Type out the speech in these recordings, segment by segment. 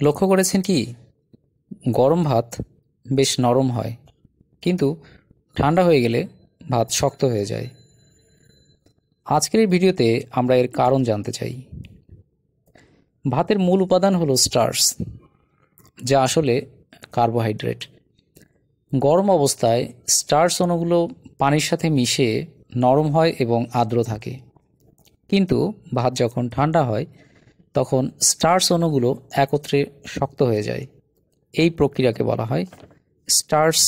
লক্ষ্য করেছেন কি গরম ভাত বেশ নরম হয়, কিন্তু ঠান্ডা হয়ে গেলে ভাত শক্ত হয়ে যায়। আজকের এই ভিডিওতে আমরা এর কারণ জানতে চাই। ভাতের মূল উপাদান হলো স্টার্চ, যা আসলে কার্বোহাইড্রেট। গরম অবস্থায় স্টার্চ অণুগুলো পানির সাথে মিশে নরম হয় এবং আর্দ্র থাকে, কিন্তু ভাত যখন ঠান্ডা হয় তখন স্টার্চ অণুগুলো একত্রে শক্ত হয়ে যায়। এই প্রক্রিয়াকে বলা হয় স্টার্চ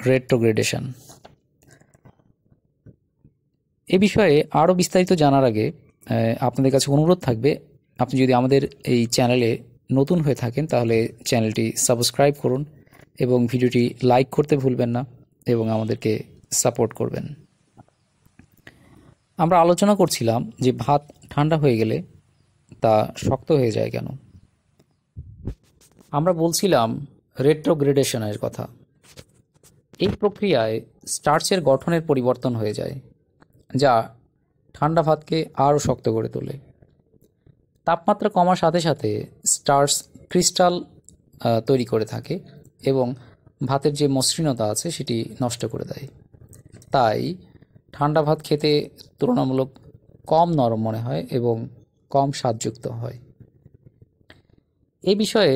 রেট্রোগ্রেডেশন। এ বিষয়ে আরও বিস্তারিত জানার আগে আপনাদের কাছে অনুরোধ থাকবে, আপনি যদি আমাদের এই চ্যানেলে নতুন হয়ে থাকেন তাহলে চ্যানেলটি সাবস্ক্রাইব করুন এবং ভিডিওটি লাইক করতে ভুলবেন না এবং আমাদেরকে সাপোর্ট করবেন। আমরা আলোচনা করছিলাম যে ভাত ঠান্ডা হয়ে গেলে তা শক্ত হয়ে যায় কেন। আমরা বলছিলাম রেট্রোগ্রেডেশনের কথা। এই প্রক্রিয়ায় স্টার্চের গঠনের পরিবর্তন হয়ে যায়, যা ঠান্ডা ভাতকে আরও শক্ত করে তোলে। তাপমাত্রা কমার সাথে সাথে স্টার্চ ক্রিস্টাল তৈরি করে থাকে এবং ভাতের যে মসৃণতা আছে সেটি নষ্ট করে দেয়। তাই ঠান্ডা ভাত খেতে তুলনামূলক কম নরম মনে হয় এবং কম স্বাদযুক্ত হয়। এই বিষয়ে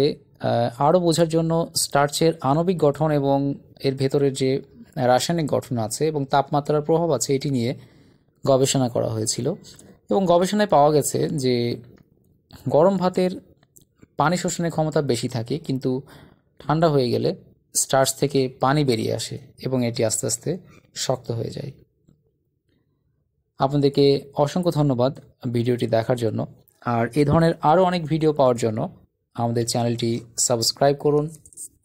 আরও বোঝার জন্য স্টার্চের আণবিক গঠন এবং এর ভেতরের যে রাসায়নিক গঠন আছে এবং তাপমাত্রার প্রভাব আছে এটি নিয়ে গবেষণা করা হয়েছিল এবং গবেষণায় পাওয়া গেছে যে গরম ভাতের পানি শোষণের ক্ষমতা বেশি থাকে, কিন্তু ঠান্ডা হয়ে গেলে স্টার্চ থেকে পানি বেরিয়ে আসে এবং এটি আস্তে আস্তে শক্ত হয়ে যায়। আপনাদেরকে অসংখ্য ধন্যবাদ ভিডিওটি দেখার জন্য। আর এ ধরনের আরও অনেক ভিডিও পাওয়ার জন্য আমাদের চ্যানেলটি সাবস্ক্রাইব করুন,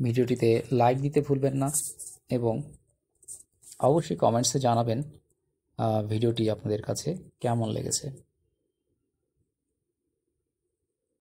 ভিডিওটিতে লাইক দিতে ভুলবেন না এবং অবশ্যই কমেন্টসে জানাবেন ভিডিওটি আপনাদের কাছে কেমন লেগেছে।